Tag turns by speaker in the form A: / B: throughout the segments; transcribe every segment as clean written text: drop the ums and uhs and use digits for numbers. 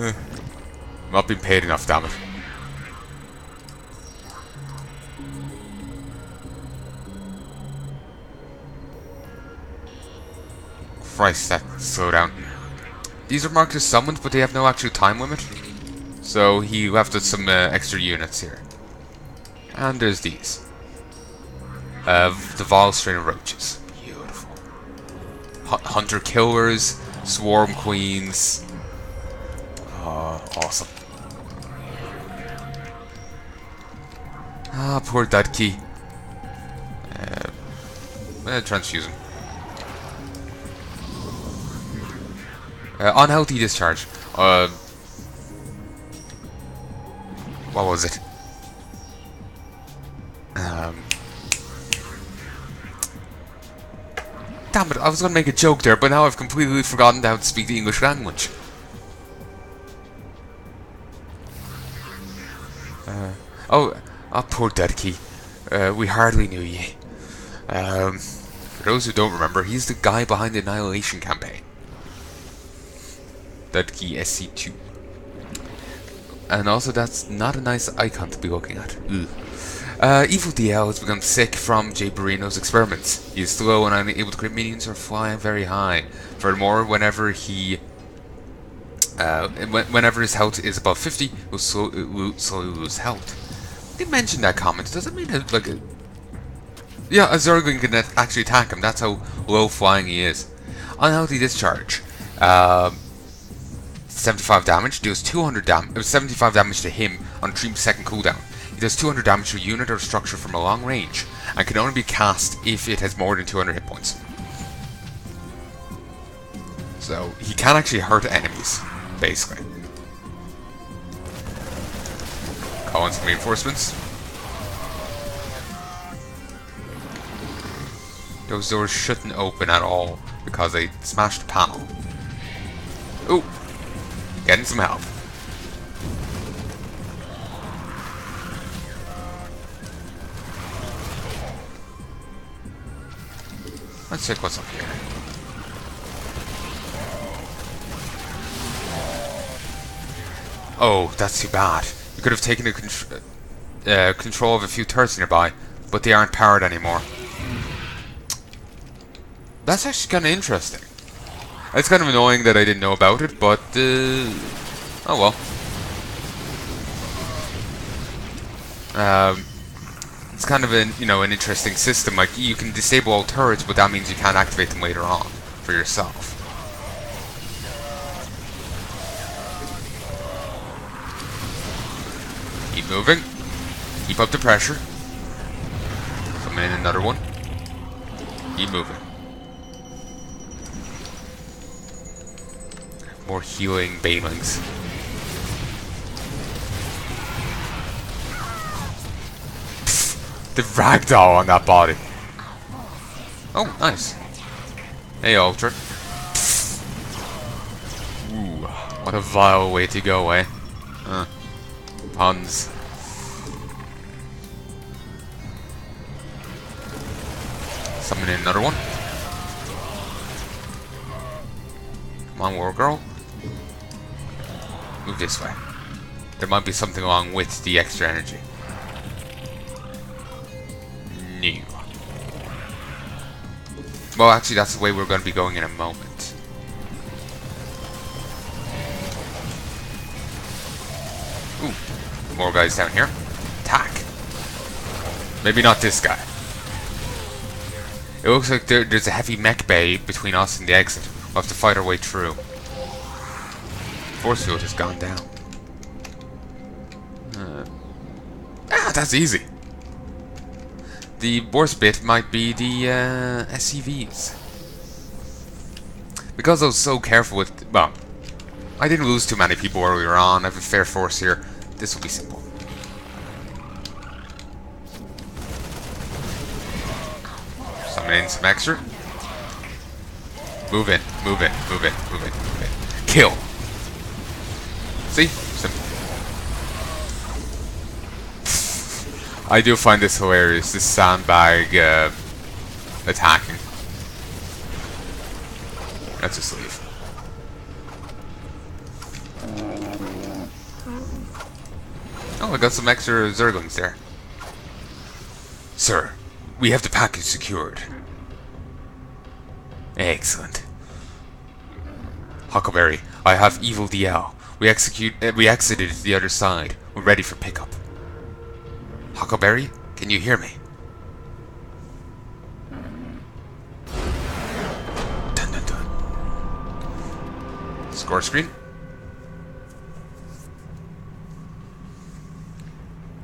A: I'm not being paid enough, damn it. Christ, that slow down. These are marked as summons, but they have no actual time limit. So he left us some extra units here. And there's these. The vile strain of roaches. Beautiful. Hunter killers, swarm queens. Oh, awesome. Ah, poor Dudkey. I'm gonna transfuse him. Unhealthy discharge. What was it? Damn it, I was gonna make a joke there, but now I've completely forgotten how to speak the English language. Poor Dudkey. We hardly knew ye. For those who don't remember, he's the guy behind the Annihilation campaign. Dudkey SC2. And also, that's not a nice icon to be looking at. Evil DL has become sick from Jay Barino's experiments. He is slow and unable to create minions or fly very high. Furthermore, whenever his health is above 50, he'll slowly lose health. I did mention that comment. Does it mean that, like, yeah, a Zerglin can actually attack him? That's how low flying he is. Unhealthy discharge. 75 damage, deals 75 damage to him on 3-second cooldown. It does 200 damage to a unit or structure from a long range, and can only be cast if it has more than 200 hit points. So, he can actually hurt enemies, basically. Call in some reinforcements. Those doors shouldn't open at all, because they smashed the panel. Ooh! Getting some help. Let's check what's up here. Oh, that's too bad. We could have taken control of a few turrets nearby, but they aren't powered anymore. That's actually kind of interesting. It's kind of annoying that I didn't know about it, but oh well. It's kind of an an interesting system. Like, you can disable all turrets, but that means you can't activate them later on for yourself. Keep moving. Keep up the pressure. Summon in another one. Keep moving. More healing banelings. The ragdoll on that body. Oh, nice. Hey, Ultra. Ooh, what a vile way to go, eh? Puns. Summon in another one. Come on, War Girl. Move this way. There might be something along with the extra energy. No. Well, actually, that's the way we're going to be going in a moment. Ooh, more guys down here. Attack. Maybe not this guy. It looks like there's a heavy mech bay between us and the exit. We'll have to fight our way through. Force field has gone down. That's easy. The worst bit might be the SCVs. Because I was so careful with... Well, I didn't lose too many people earlier on. I have a fair force here. This will be simple. Summon in some extra. Move in, move in, move in, move in, move in. Kill! See? Simple. I do find this hilarious, this sandbag attacking. Let's just leave. Oh, I got some extra Zerglings there. Sir, we have the package secured. Excellent. Huckleberry, I have Evil DL. We exited the other side. We're ready for pickup. Huckleberry, can you hear me? Dun dun dun. Score screen.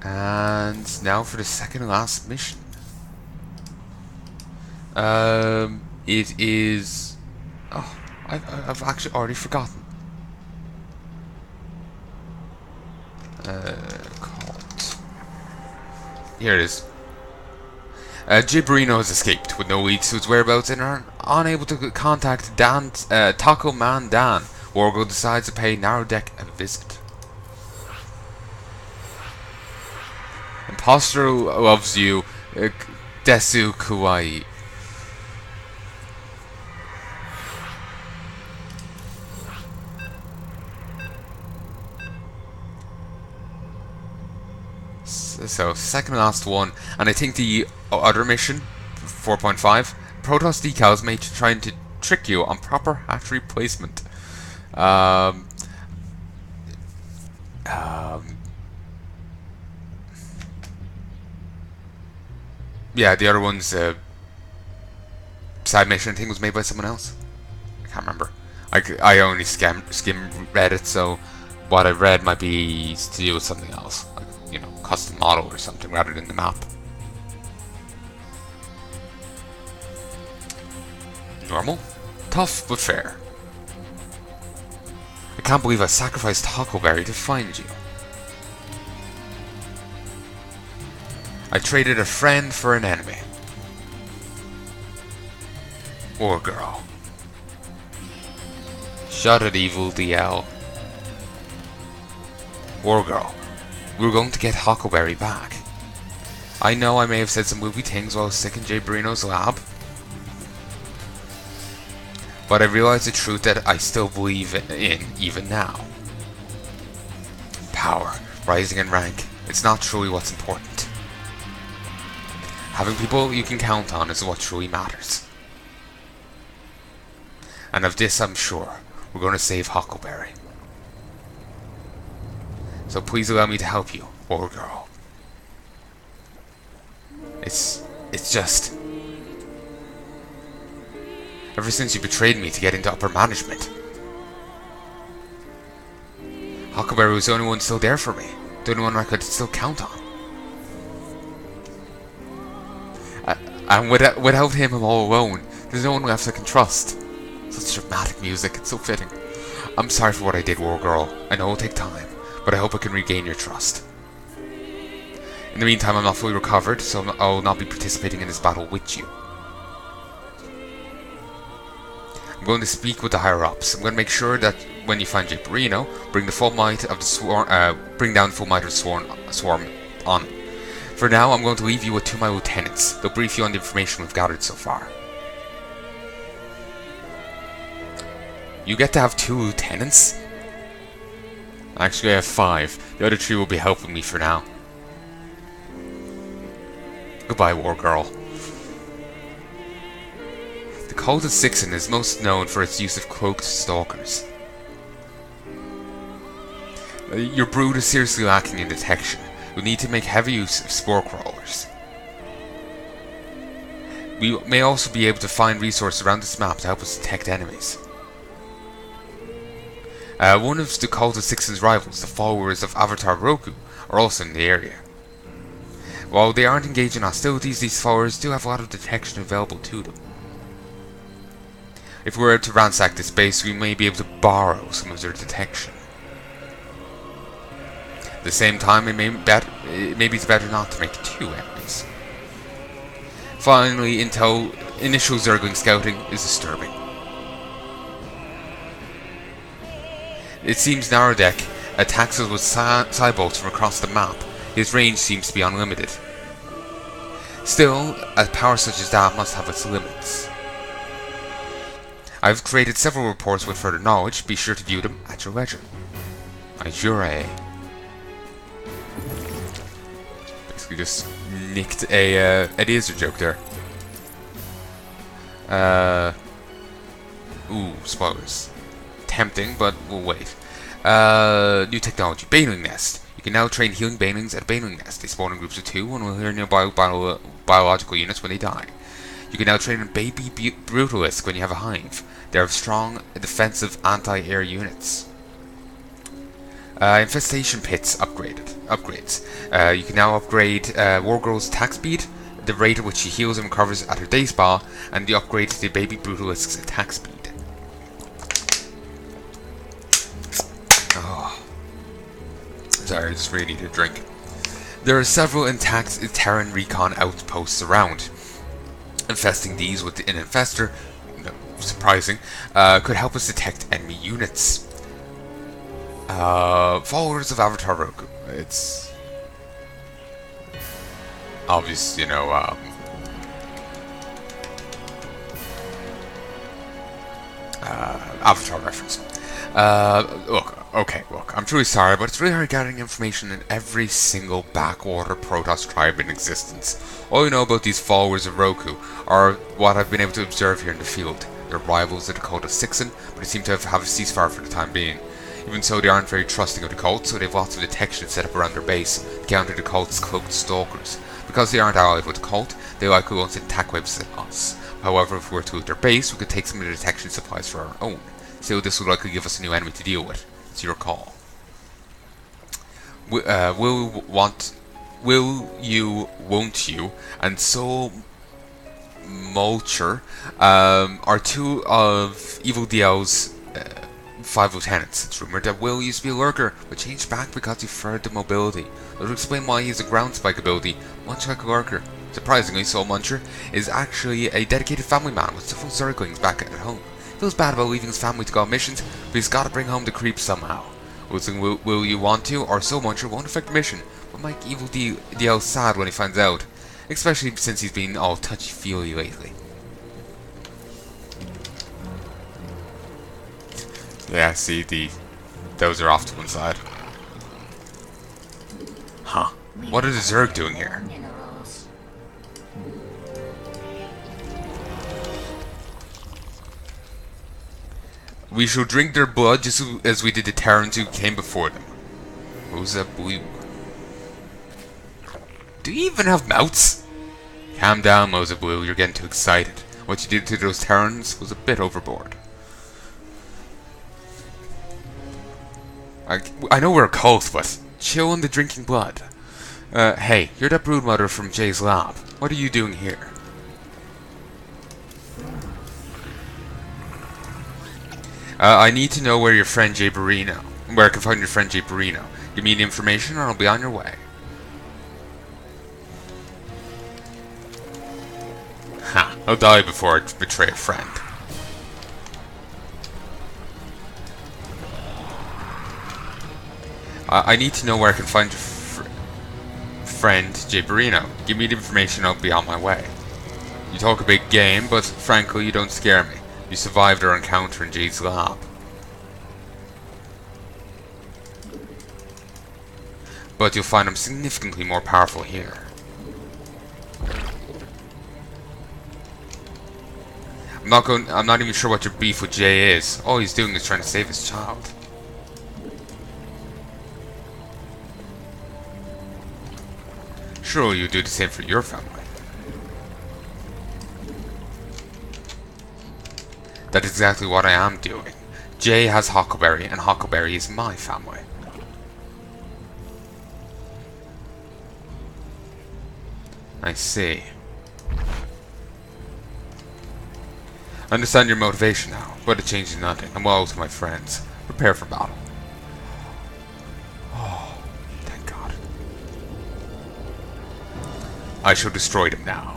A: And now for the second and last mission. It is... Oh, I've actually already forgotten. Called... Here it is. Gibrino has escaped with no leads to his whereabouts and are unable to contact Taco Man Dan. Wargo decides to pay Narrow Deck a visit. Imposter loves you, Desu Kawaii. So, second and last one, and I think the other mission, 4.5, Protoss decals may trying to trick you on proper hatchery placement. Yeah, the other one's side mission, I think, was made by someone else. I can't remember. I only skim Reddit, so what I read might be to do with something else, like, you know, custom model or something rather than the map. Normal, tough but fair. I can't believe I sacrificed Huckleberry to find you. I traded a friend for an enemy. Or girl. Shut it, Evil DL. War girl. We're going to get Huckleberry back. I know I may have said some movie things while I was sick in Jay Brino's lab, but I realize the truth that I still believe in even now. Power, rising in rank, it's not truly what's important. Having people you can count on is what truly matters. And of this I'm sure, we're going to save Huckleberry. So please allow me to help you, War Girl. It's just... Ever since you betrayed me to get into upper management, Huckleberry was the only one still there for me. The only one I could still count on. And without him, I'm all alone. There's no one left I can trust. Such dramatic music, it's so fitting. I'm sorry for what I did, War Girl. I know it'll take time, but I hope I can regain your trust. In the meantime, I'm not fully recovered, so I'll not be participating in this battle with you. I'm going to speak with the higher-ups. I'm going to make sure that when you find Japerino, bring the full might of the bring down the full might of the swarm on. For now, I'm going to leave you with 2 of my lieutenants. They'll brief you on the information we've gathered so far. You get to have 2 lieutenants? Actually, I have 5. The other 3 will be helping me for now. Goodbye, War Girl. The cult of Sixen is most known for its use of cloaked stalkers. Your brood is seriously lacking in detection. You'll need to make heavy use of spore crawlers. We may also be able to find resources around this map to help us detect enemies. One of the cult of Sixen's rivals, the followers of Avatar Roku, are also in the area. While they aren't engaged in hostilities, these followers do have a lot of detection available to them. If we were to ransack this base, we may be able to borrow some of their detection. At the same time, maybe it's better not to make 2 enemies. Finally, initial Zergling scouting is disturbing. It seems Narrow Deck attacks us with cybolts from across the map. His range seems to be unlimited. Still, a power such as that must have its limits. I've created several reports with further knowledge. Be sure to view them at your leisure. Ajure. We just nicked a laser joke there. Ooh, spoilers. Tempting, but we'll wait. New technology. Baneling Nest. You can now train healing banelings at a baneling nest. They spawn in groups of 2 and will heal nearby biological units when they die. You can now train a baby brutalisk when you have a hive. They have strong defensive anti-air units. Infestation pits upgrades. You can now upgrade Wargirl's attack speed, the rate at which she heals and recovers at her day spa, and the upgrade to the baby brutalisk's attack speed. Oh. Sorry, I just really need a drink. There are several intact Terran recon outposts around. Infesting these with an infester, no, surprising, could help us detect enemy units. Followers of Avatar Roku. It's obvious, you know, Avatar reference. Look, I'm truly sorry, but it's really hard gathering information in every single backwater Protoss tribe in existence. All you know about these followers of Roku are what I've been able to observe here in the field. They're rivals of the cult of Sixen, but they seem to have a ceasefire for the time being. Even so, they aren't very trusting of the cult, so they have lots of detection set up around their base to counter the cult's cloaked stalkers. Because they aren't allied with the cult, they likely won't send attack waves at us. However, if we were to loot their base, we could take some of the detection supplies for our own. Still, this would likely give us a new enemy to deal with. It's your call. Won't you, and Soul Mulcher are two of Evil DL's 5 lieutenants. It's rumored that Will used to be a lurker, but changed back because he preferred the mobility. That would explain why he has a ground spike ability, much like a lurker. Surprisingly, Soul Muncher is actually a dedicated family man with several circlings back at home. Feels bad about leaving his family to go on missions, but he's got to bring home the creeps somehow. Will you want to, or Soul Muncher won't affect the mission, but make Evil DL sad when he finds out, especially since he's been all touchy-feely lately. Yeah, see, those are off to one side. Huh. What are the Zerg doing here? We shall drink their blood just as we did the Terrans who came before them. What was that blue? Do you even have mouths? Calm down, Moza Blue, you're getting too excited. What you did to those Terrans was a bit overboard. I know we're a cult, but chill on the drinking blood. Hey, you're that broodmother from Jay's lab. What are you doing here? I need to know where your friend Jay Barino. Where I can find your friend Jay Barino. Give me the information and I'll be on your way. Ha! I'll die before I betray a friend. I need to know where I can find your friend Jay Barino. Give me the information and I'll be on my way. You talk a big game, but frankly you don't scare me. You survived our encounter in Jay's lab. But you'll find him significantly more powerful here. I'm not even sure what your beef with Jay is. All he's doing is trying to save his child. Surely you do the same for your family. That's exactly what I am doing. Jay has Huckleberry, and Huckleberry is my family. I see. I understand your motivation now, but it changes nothing. I'm well to my friends. Prepare for battle. Oh, thank God. I shall destroy them now.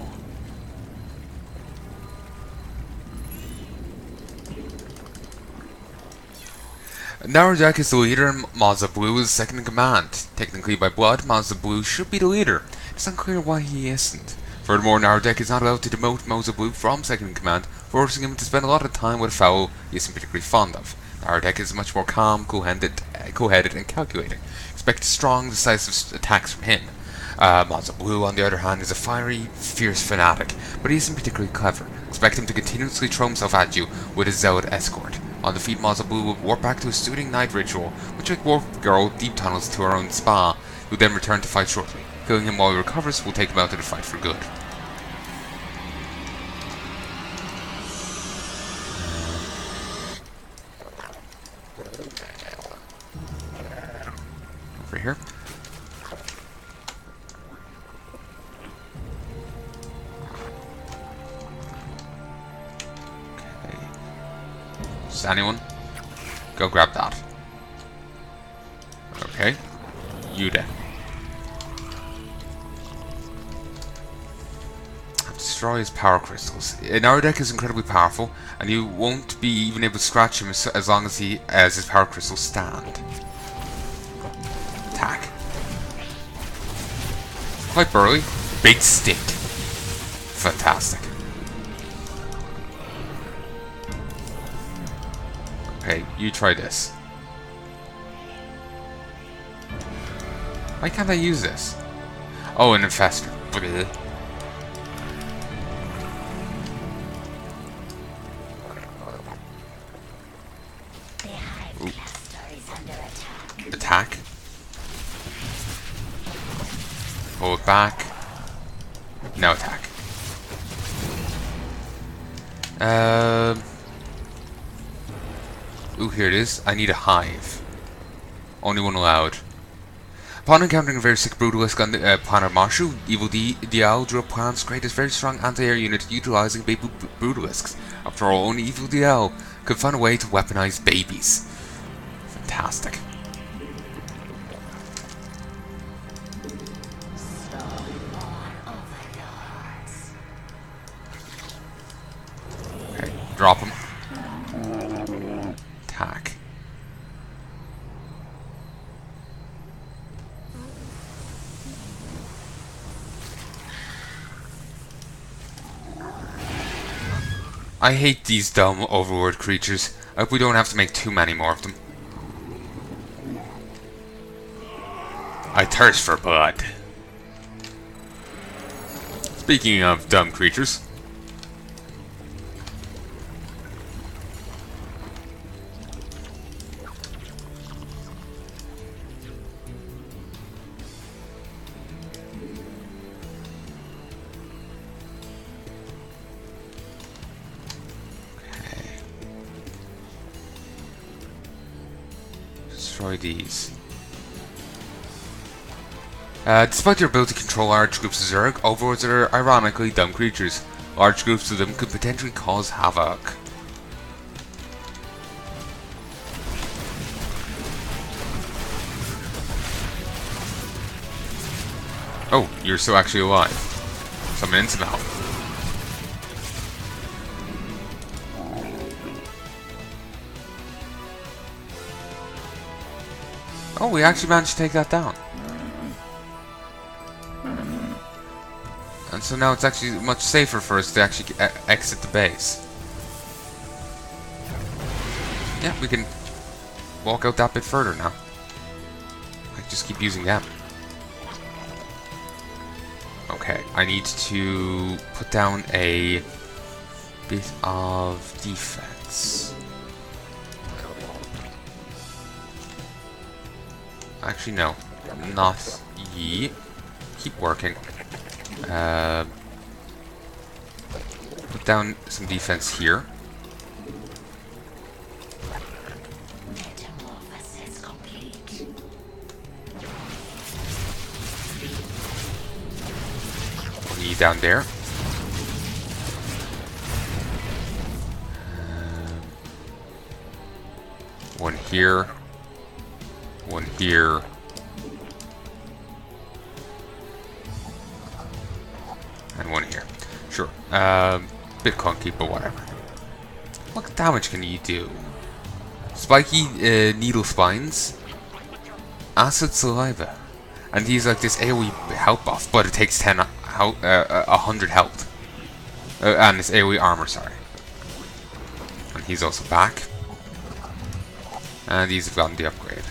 A: Narajak is the leader and Mazda Blue is second in command. Technically by blood, Mazda Blue should be the leader. It's unclear why he isn't. Furthermore, Narajak is not allowed to demote Mazda Blue from second in command, forcing him to spend a lot of time with a fellow he isn't particularly fond of. Narajak is much more calm, cool-headed and calculating. Expect strong, decisive attacks from him. Mazda Blue, on the other hand, is a fiery, fierce fanatic, but he isn't particularly clever. Expect him to continuously throw himself at you with his zealot escort. On defeat, Mazda Blue will warp back to his soothing night ritual, which like Warp Girl deep tunnels to her own spa, who then return to fight shortly. Killing him while he recovers will take him out of the fight for good. Over here. Okay. Does anyone? Go grab that. Okay. You then. Destroy his power crystals. Our deck is incredibly powerful, and you won't be even able to scratch him as long as his power crystals stand. Attack. Quite burly. Big stick. Fantastic. Okay, you try this. Why can't I use this? Oh, an infestor. Bleh. Attack. Hold back. Now attack. Ooh, here it is. I need a hive. Only one allowed. Upon encountering a very sick Brutalisk on the planet Marshu, Evil Dial drew up plans to create this very strong anti-air unit utilizing baby Brutalisks. After all, only Evil Dial could find a way to weaponize babies. Fantastic. Okay, drop him. Attack. I hate these dumb overworld creatures. I hope we don't have to make too many more of them. I thirst for blood. Speaking of dumb creatures. Destroy these. Despite their ability to control large groups of Zerg, overlords are ironically dumb creatures. Large groups of them could potentially cause havoc. Oh, you're still actually alive. Summon in some help. Oh, we actually managed to take that down. And so now it's actually much safer for us to actually exit the base. Yeah, we can walk out that bit further now. I just keep using them. Okay, I need to put down a bit of defense. Actually, no. Not ye. Keep working. Put down some defense here. One ye down there. One here. One here. And one here. Sure. Bit clunky, but whatever. What damage can you do? Spiky needle spines. Acid saliva. And he's like this AoE health buff, but it takes 100 health. And it's AoE armor, sorry. And he's also back. And these have gotten the upgrade.